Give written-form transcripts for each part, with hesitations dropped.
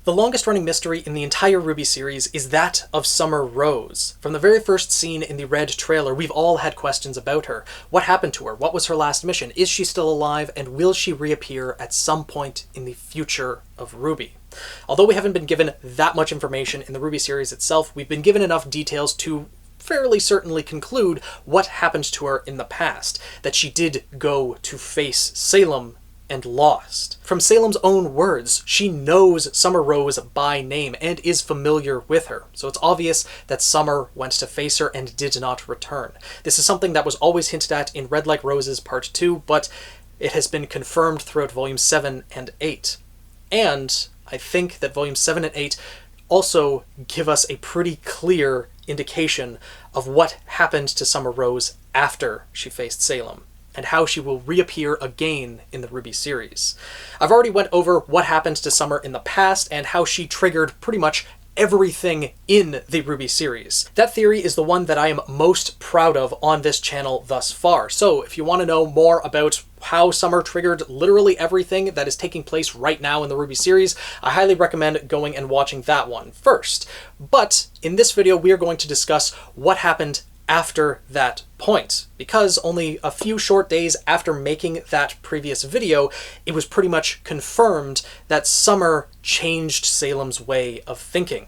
The longest running mystery in the entire RWBY series is that of Summer Rose. From the very first scene in the Red trailer, we've all had questions about her. What happened to her? What was her last mission? Is she still alive? And will she reappear at some point in the future of RWBY? Although we haven't been given that much information in the RWBY series itself, we've been given enough details to fairly certainly conclude what happened to her in the past, that she did go to face Salem and lost. From Salem's own words, she knows Summer Rose by name and is familiar with her, so it's obvious that Summer went to face her and did not return. This is something that was always hinted at in Red Like Roses Part 2, but it has been confirmed throughout Volumes 7 and 8. And I think that Volumes 7 and 8 also give us a pretty clear indication of what happened to Summer Rose after she faced Salem, and how she will reappear again in the RWBY series. I've already went over what happened to Summer in the past and how she triggered pretty much everything in the RWBY series. That theory is the one that I am most proud of on this channel thus far. So if you want to know more about how Summer triggered literally everything that is taking place right now in the RWBY series, I highly recommend going and watching that one first. But in this video, we are going to discuss what happened after that point, because only a few short days after making that previous video, it was pretty much confirmed that Summer changed Salem's way of thinking.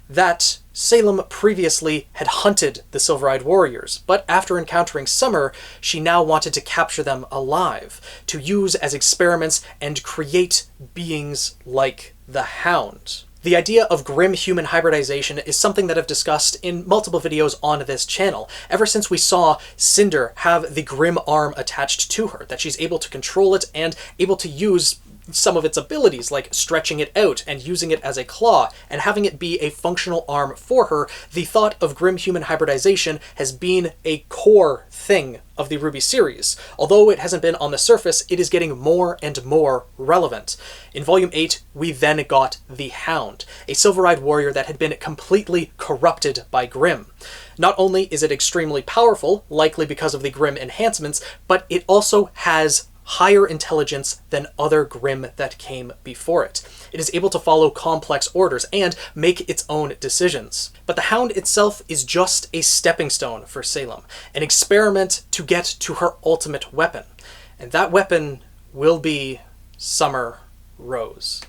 That Salem previously had hunted the Silver-Eyed Warriors, but after encountering Summer, she now wanted to capture them alive, to use as experiments and create beings like the Hound. The idea of grim human hybridization is something that I've discussed in multiple videos on this channel, ever since we saw Cinder have the grim arm attached to her, that she's able to control it and able to use some of its abilities, like stretching it out and using it as a claw, and having it be a functional arm for her. The thought of grim human hybridization has been a core thing of the RWBY series. Although it hasn't been on the surface, it is getting more and more relevant. In Volume 8, we then got the Hound, a Silver-Eyed Warrior that had been completely corrupted by Grimm. Not only is it extremely powerful, likely because of the Grimm enhancements, but it also has higher intelligence than other Grimm that came before it. It is able to follow complex orders and make its own decisions. But the Hound itself is just a stepping stone for Salem, an experiment to get to her ultimate weapon. And that weapon will be Summer Rose.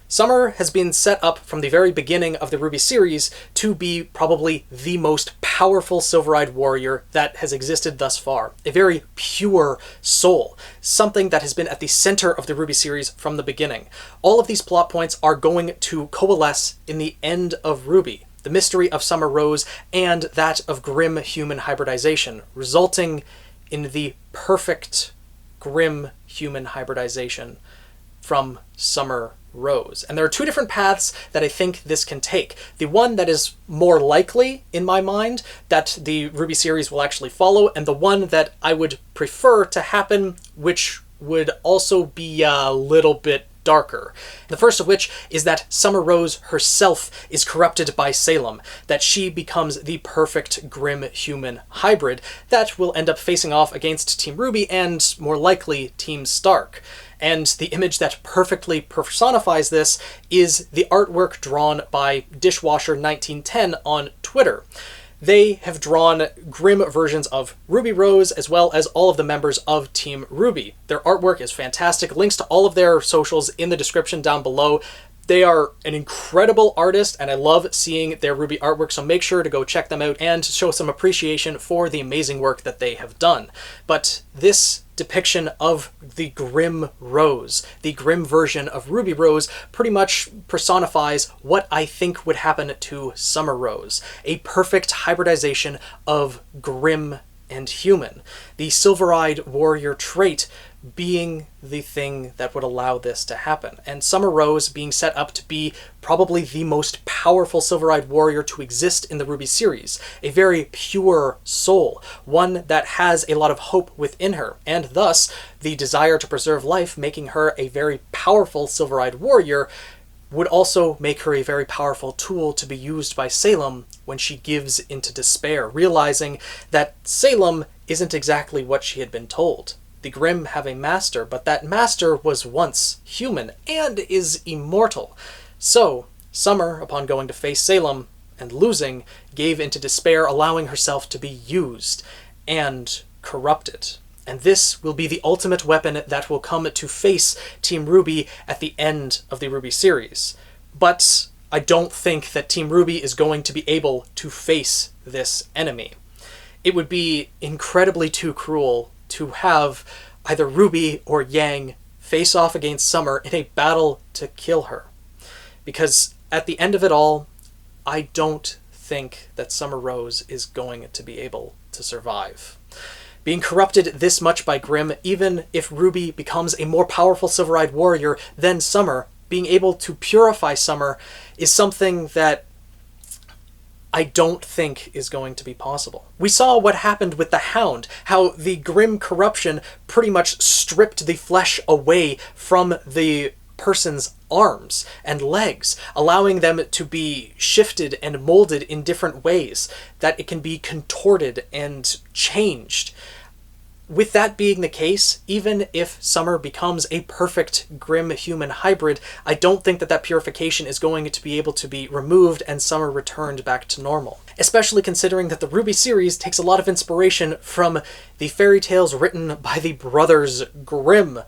Summer has been set up from the very beginning of the RWBY series to be probably the most powerful Silver-Eyed Warrior that has existed thus far. A very pure soul, something that has been at the center of the RWBY series from the beginning. All of these plot points are going to coalesce in the end of RWBY, the mystery of Summer Rose and that of grim human hybridization, resulting in the perfect grim human hybridization from Summer Rose. And there are two different paths that I think this can take. The one that is more likely, in my mind, that the RWBY series will actually follow, and the one that I would prefer to happen, which would also be a little bit darker. The first of which is that Summer Rose herself is corrupted by Salem, that she becomes the perfect grim human hybrid that will end up facing off against Team RWBY and, more likely, Team Stark. And the image that perfectly personifies this is the artwork drawn by Dishwasher1910 on Twitter. They have drawn grim versions of Ruby Rose as well as all of the members of Team RWBY. Their artwork is fantastic. Links to all of their socials in the description down below. They are an incredible artist, and I love seeing their RWBY artwork, so make sure to go check them out and show some appreciation for the amazing work that they have done. But this depiction of the Grim Rose, the grim version of Ruby Rose, pretty much personifies what I think would happen to Summer Rose. A perfect hybridization of grim and human. The Silver-Eyed Warrior trait being the thing that would allow this to happen. And Summer Rose being set up to be probably the most powerful Silver-Eyed Warrior to exist in the RWBY series. A very pure soul, one that has a lot of hope within her, and thus the desire to preserve life, making her a very powerful Silver-Eyed Warrior, would also make her a very powerful tool to be used by Salem when she gives into despair, realizing that Salem isn't exactly what she had been told. The Grimm have a master, but that master was once human and is immortal. So, Summer, upon going to face Salem and losing, gave into despair, allowing herself to be used and corrupted. And this will be the ultimate weapon that will come to face Team RWBY at the end of the RWBY series. But I don't think that Team RWBY is going to be able to face this enemy. It would be incredibly too cruel to have either RWBY or Yang face off against Summer in a battle to kill her. Because at the end of it all, I don't think that Summer Rose is going to be able to survive. Being corrupted this much by Grimm, even if RWBY becomes a more powerful silver-eyed warrior than Summer, being able to purify Summer is something that I don't think is going to be possible. We saw what happened with the Hound, how the Grimm corruption pretty much stripped the flesh away from the person's arms and legs, allowing them to be shifted and molded in different ways, that it can be contorted and changed. With that being the case, even if Summer becomes a perfect Grimm-human hybrid, I don't think that that purification is going to be able to be removed and Summer returned back to normal. Especially considering that the RWBY series takes a lot of inspiration from the fairy tales written by the brothers Grimm.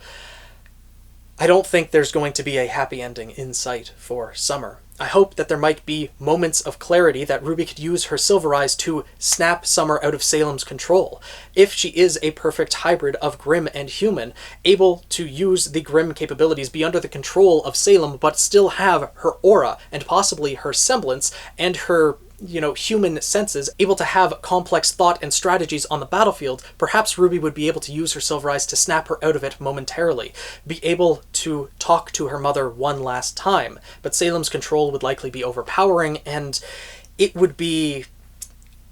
I don't think there's going to be a happy ending in sight for Summer. I hope that there might be moments of clarity that RWBY could use her Silver Eyes to snap Summer out of Salem's control. If she is a perfect hybrid of Grimm and human, able to use the Grimm capabilities, be under the control of Salem, but still have her aura and possibly her semblance and her human senses, able to have complex thought and strategies on the battlefield, perhaps RWBY would be able to use her Silver Eyes to snap her out of it momentarily, be able to talk to her mother one last time, but Salem's control would likely be overpowering, and it would be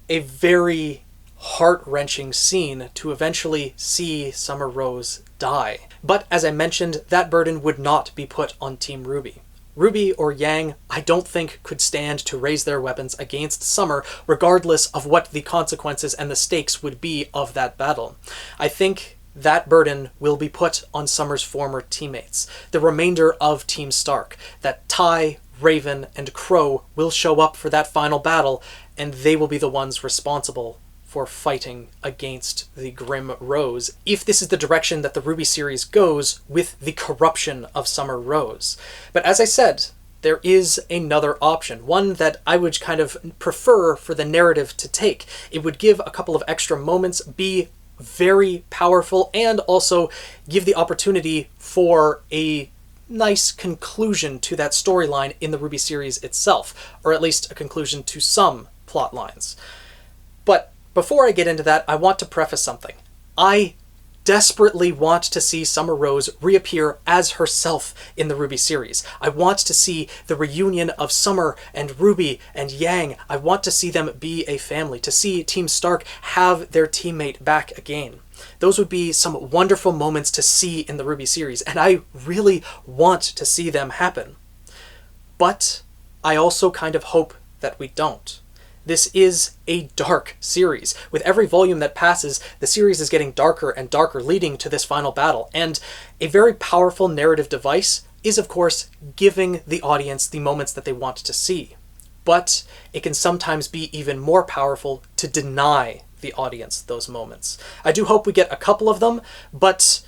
a very heart-wrenching scene to eventually see Summer Rose die. But as I mentioned, that burden would not be put on Team RWBY. RWBY or Yang, I don't think could stand to raise their weapons against Summer, regardless of what the consequences and the stakes would be of that battle. I think that burden will be put on Summer's former teammates, the remainder of Team Stark, that Ty, Raven, and Crow will show up for that final battle, and they will be the ones responsible for fighting against the Grimm Rose, if this is the direction that the RWBY series goes with the corruption of Summer Rose. But as I said, there is another option, one that I would kind of prefer for the narrative to take. It would give a couple of extra moments, be very powerful, and also give the opportunity for a nice conclusion to that storyline in the RWBY series itself, or at least a conclusion to some plot lines. But before I get into that, I want to preface something. I desperately want to see Summer Rose reappear as herself in the RWBY series. I want to see the reunion of Summer and RWBY and Yang. I want to see them be a family, to see Team Stark have their teammate back again. Those would be some wonderful moments to see in the RWBY series, and I really want to see them happen. But I also kind of hope that we don't. This is a dark series. With every volume that passes, the series is getting darker and darker, leading to this final battle. And a very powerful narrative device is, of course, giving the audience the moments that they want to see. But it can sometimes be even more powerful to deny the audience those moments. I do hope we get a couple of them, but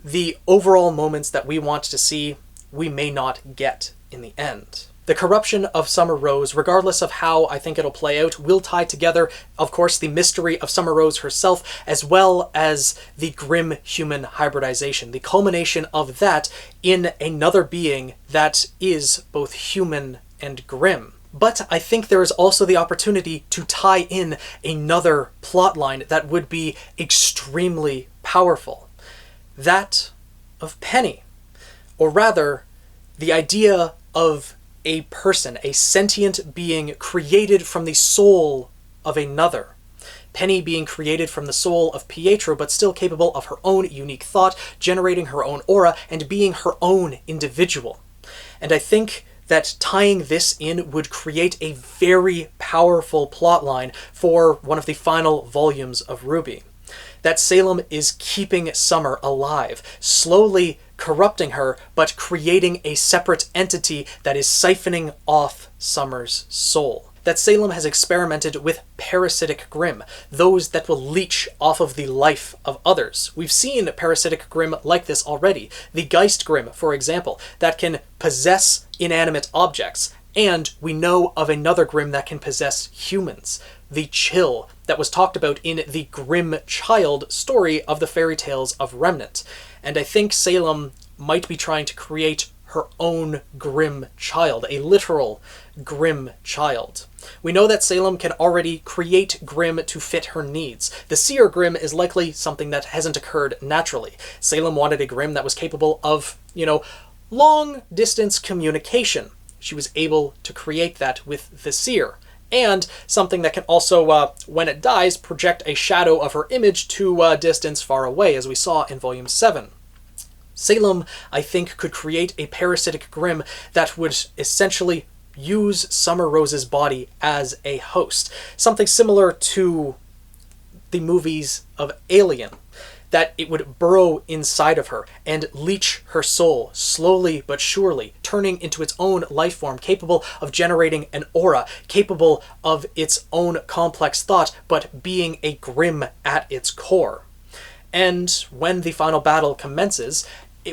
the overall moments that we want to see, we may not get in the end. The corruption of Summer Rose, regardless of how I think it'll play out, will tie together, of course, the mystery of Summer Rose herself, as well as the Grimm human hybridization, the culmination of that in another being that is both human and Grimm. But I think there is also the opportunity to tie in another plotline that would be extremely powerful. That of Penny. Or rather, the idea of a person, a sentient being created from the soul of another. Penny being created from the soul of Pietro, but still capable of her own unique thought, generating her own aura, and being her own individual. And I think that tying this in would create a very powerful plotline for one of the final volumes of RWBY. That Salem is keeping Summer alive, slowly corrupting her, but creating a separate entity that is siphoning off Summer's soul. That Salem has experimented with parasitic Grimm, those that will leech off of the life of others. We've seen parasitic Grimm like this already. The Geist Grimm, for example, that can possess inanimate objects. And we know of another Grimm that can possess humans. The Chill, that was talked about in the Grimm Child story of the fairy tales of Remnant. And I think Salem might be trying to create her own Grimm child, a literal Grimm child. We know that Salem can already create Grimm to fit her needs. The Seer Grimm is likely something that hasn't occurred naturally. Salem wanted a Grimm that was capable of, long-distance communication. She was able to create that with the Seer. And something that can also, when it dies, project a shadow of her image to a distance far away, as we saw in Volume 7. Salem, I think, could create a parasitic Grimm that would essentially use Summer Rose's body as a host. Something similar to the movies of Alien, that it would burrow inside of her and leech her soul slowly but surely, turning into its own life form, capable of generating an aura, capable of its own complex thought, but being a Grimm at its core. And when the final battle commences,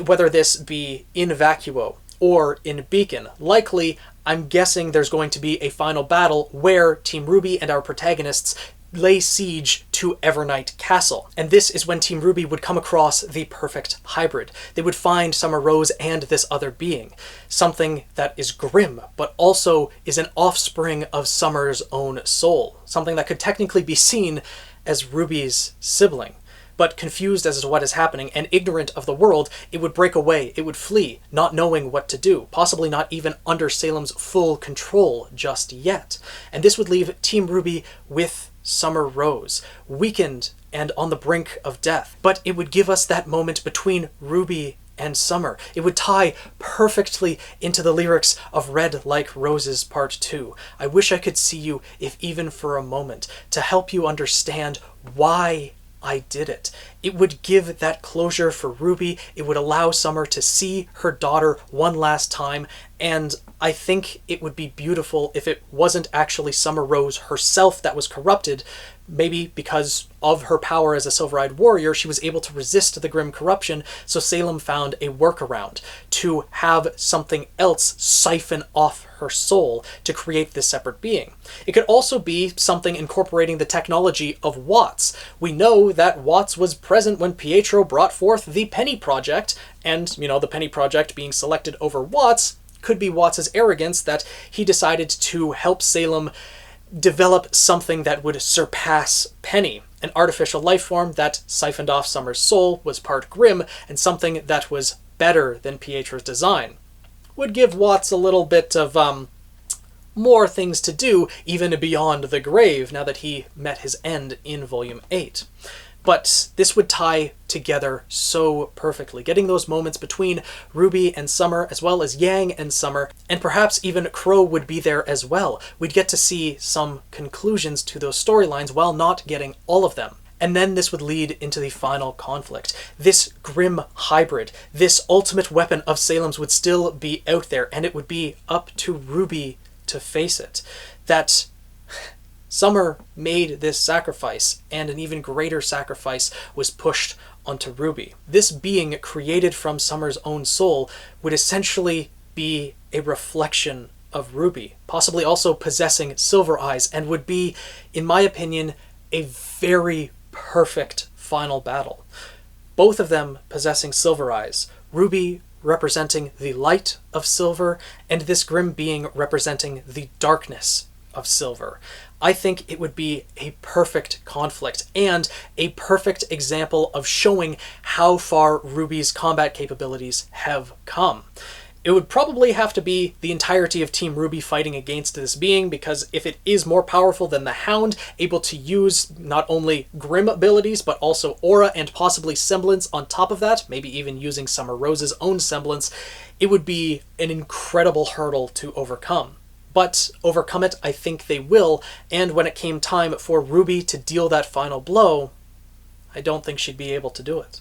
whether this be in Vacuo or in Beacon, likely, I'm guessing there's going to be a final battle where Team RWBY and our protagonists lay siege to Evernight Castle. And this is when Team RWBY would come across the perfect hybrid. They would find Summer Rose and this other being. Something that is Grimm, but also is an offspring of Summer's own soul. Something that could technically be seen as RWBY's sibling. But confused as to what is happening and ignorant of the world, it would break away, it would flee, not knowing what to do, possibly not even under Salem's full control just yet. And this would leave Team RWBY with Summer Rose, weakened and on the brink of death. But it would give us that moment between RWBY and Summer. It would tie perfectly into the lyrics of Red Like Roses Part 2. I wish I could see you, if even for a moment, to help you understand why I did it. It would give that closure for RWBY. It would allow Summer to see her daughter one last time, and I think it would be beautiful if it wasn't actually Summer Rose herself that was corrupted. Maybe because of her power as a silver-eyed warrior, she was able to resist the Grimm corruption, so Salem found a workaround to have something else siphon off her soul to create this separate being. It could also be something incorporating the technology of Watts. We know that Watts was present when Pietro brought forth the Penny Project, and, the Penny Project being selected over Watts could be Watts' arrogance that he decided to help Salem develop something that would surpass Penny. An artificial life form that siphoned off Summer's soul, was part Grimm, and something that was better than Pietro's design. Would give Watts a little bit of more things to do, even beyond the grave, now that he met his end in Volume 8. But this would tie together so perfectly, getting those moments between RWBY and Summer, as well as Yang and Summer, and perhaps even Crow would be there as well. We'd get to see some conclusions to those storylines while not getting all of them. And then this would lead into the final conflict. This Grimm hybrid, this ultimate weapon of Salem's would still be out there, and it would be up to RWBY to face it. That Summer made this sacrifice, and an even greater sacrifice was pushed onto RWBY. This being created from Summer's own soul would essentially be a reflection of RWBY, possibly also possessing Silver Eyes, and would be, in my opinion, a very perfect final battle. Both of them possessing Silver Eyes, RWBY representing the light of Silver, and this Grimm being representing the darkness of Silver. I think it would be a perfect conflict and a perfect example of showing how far RWBY's combat capabilities have come. It would probably have to be the entirety of Team RWBY fighting against this being, because if it is more powerful than the Hound, able to use not only Grimm abilities, but also aura and possibly semblance on top of that, maybe even using Summer Rose's own semblance, it would be an incredible hurdle to overcome. But overcome it, I think they will, and when it came time for RWBY to deal that final blow, I don't think she'd be able to do it.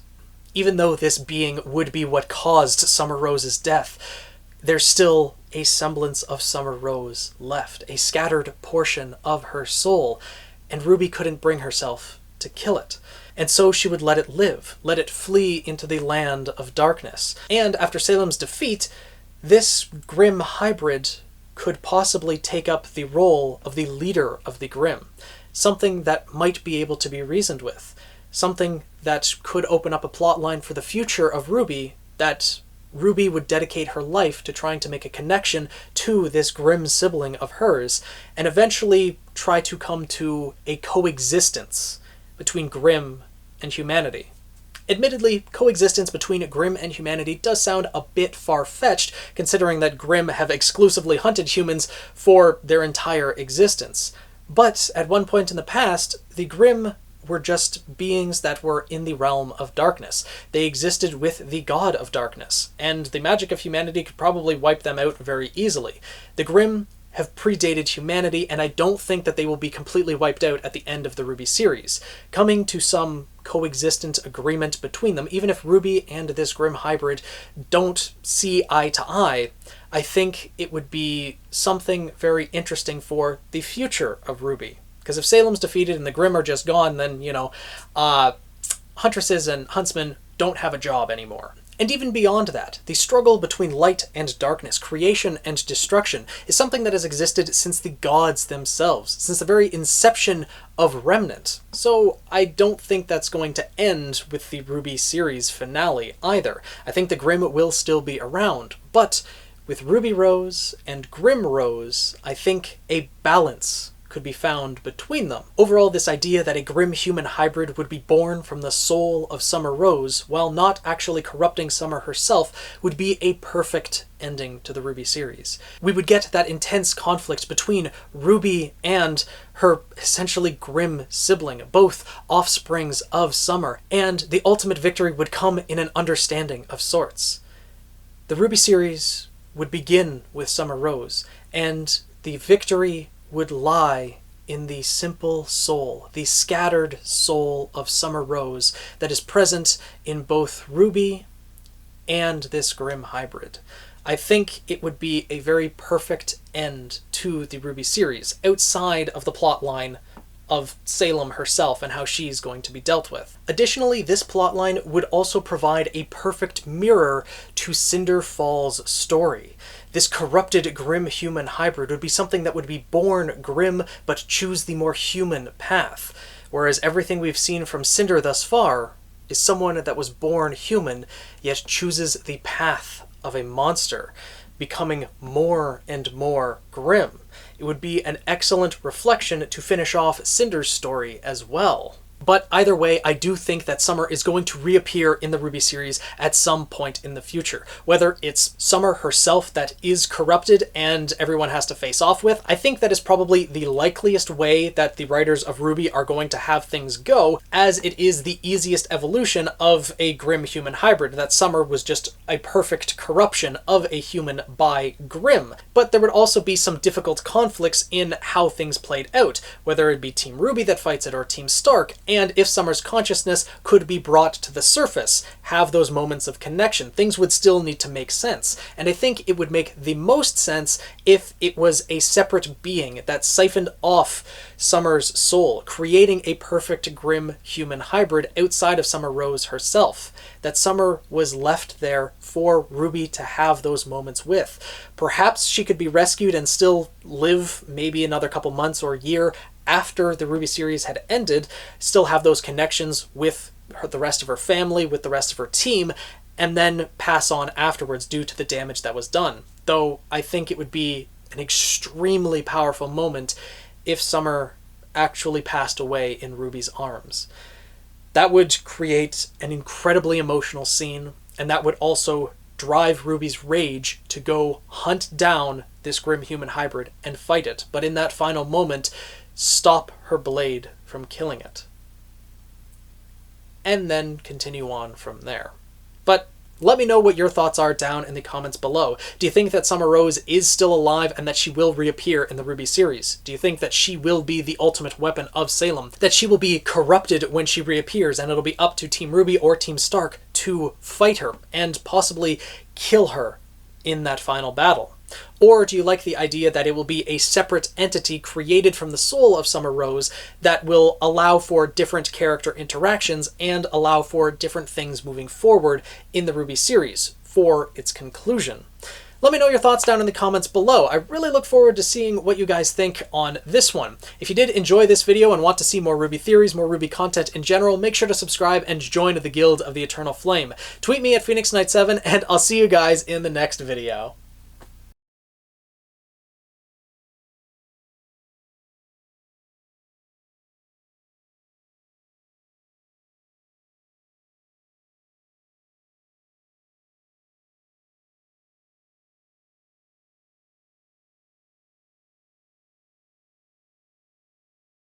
even though this being would be what caused Summer Rose's death, there's still a semblance of Summer Rose left, a scattered portion of her soul, and RWBY couldn't bring herself to kill it. And so she would let it live, let it flee into the land of darkness. And after Salem's defeat, this Grimm hybrid could possibly take up the role of the leader of the Grimm, something that might be able to be reasoned with, something that could open up a plot line for the future of RWBY, that RWBY would dedicate her life to trying to make a connection to this Grimm sibling of hers, and eventually try to come to a coexistence between Grimm and humanity. Admittedly, coexistence between Grimm and humanity does sound a bit far-fetched, considering that Grimm have exclusively hunted humans for their entire existence. But at one point in the past, the Grimm were just beings that were in the realm of darkness. They existed with the god of darkness, and the magic of humanity could probably wipe them out very easily. The Grimm have predated humanity, and I don't think that they will be completely wiped out at the end of the RWBY series. Coming to some coexistent agreement between them, even if RWBY and this Grimm hybrid don't see eye to eye, I think it would be something very interesting for the future of RWBY. Because if Salem's defeated and the Grimm are just gone, then, huntresses and huntsmen don't have a job anymore. And even beyond that, the struggle between light and darkness, creation and destruction, is something that has existed since the gods themselves, since the very inception of Remnant. So I don't think that's going to end with the RWBY series finale either. I think the Grimm will still be around, but with Ruby Rose and Grimm Rose, I think a balance could be found between them. Overall, this idea that a Grimm-human hybrid would be born from the soul of Summer Rose, while not actually corrupting Summer herself, would be a perfect ending to the RWBY series. We would get that intense conflict between RWBY and her essentially Grimm sibling, both offsprings of Summer, and the ultimate victory would come in an understanding of sorts. The RWBY series would begin with Summer Rose, and the victory would lie in the simple soul, the scattered soul of Summer Rose that is present in both RWBY and this Grimm hybrid. I think it would be a very perfect end to the RWBY series, outside of the plotline of Salem herself and how she's going to be dealt with. Additionally, this plotline would also provide a perfect mirror to Cinder Fall's story. This corrupted Grimm-human hybrid would be something that would be born Grimm, but choose the more human path, whereas everything we've seen from Cinder thus far is someone that was born human, yet chooses the path of a monster, becoming more and more Grimm. It would be an excellent reflection to finish off Cinder's story as well. But either way, I do think that Summer is going to reappear in the RWBY series at some point in the future. Whether it's Summer herself that is corrupted and everyone has to face off with, I think that is probably the likeliest way that the writers of RWBY are going to have things go, as it is the easiest evolution of a Grimm-human hybrid, that Summer was just a perfect corruption of a human by Grimm. But there would also be some difficult conflicts in how things played out, whether it be Team RWBY that fights it or Team Stark, and if Summer's consciousness could be brought to the surface, have those moments of connection, things would still need to make sense. And I think it would make the most sense if it was a separate being that siphoned off Summer's soul, creating a perfect Grimm-human hybrid outside of Summer Rose herself. That Summer was left there for RWBY to have those moments with. Perhaps she could be rescued and still live maybe another couple months or a year after the RWBY series had ended, still have those connections with the rest of her family, with the rest of her team, and then pass on afterwards due to the damage that was done. Though I think it would be an extremely powerful moment if Summer actually passed away in RWBY's arms. That would create an incredibly emotional scene, and that would also drive RWBY's rage to go hunt down this Grimm-human hybrid and fight it, but in that final moment, stop her blade from killing it. And then continue on from there. But Let me know what your thoughts are down in the comments below. Do you think that Summer Rose is still alive and that she will reappear in the RWBY series? Do you think that she will be the ultimate weapon of Salem? That she will be corrupted when she reappears and it'll be up to Team RWBY or Team Stark to fight her and possibly kill her in that final battle? Or do you like the idea that it will be a separate entity created from the soul of Summer Rose that will allow for different character interactions and allow for different things moving forward in the RWBY series for its conclusion? Let me know your thoughts down in the comments below. I really look forward to seeing what you guys think on this one. If you did enjoy this video and want to see more RWBY theories, more RWBY content in general, make sure to subscribe and join the Guild of the Eternal Flame. Tweet me at PhoenixKnight7, and I'll see you guys in the next video.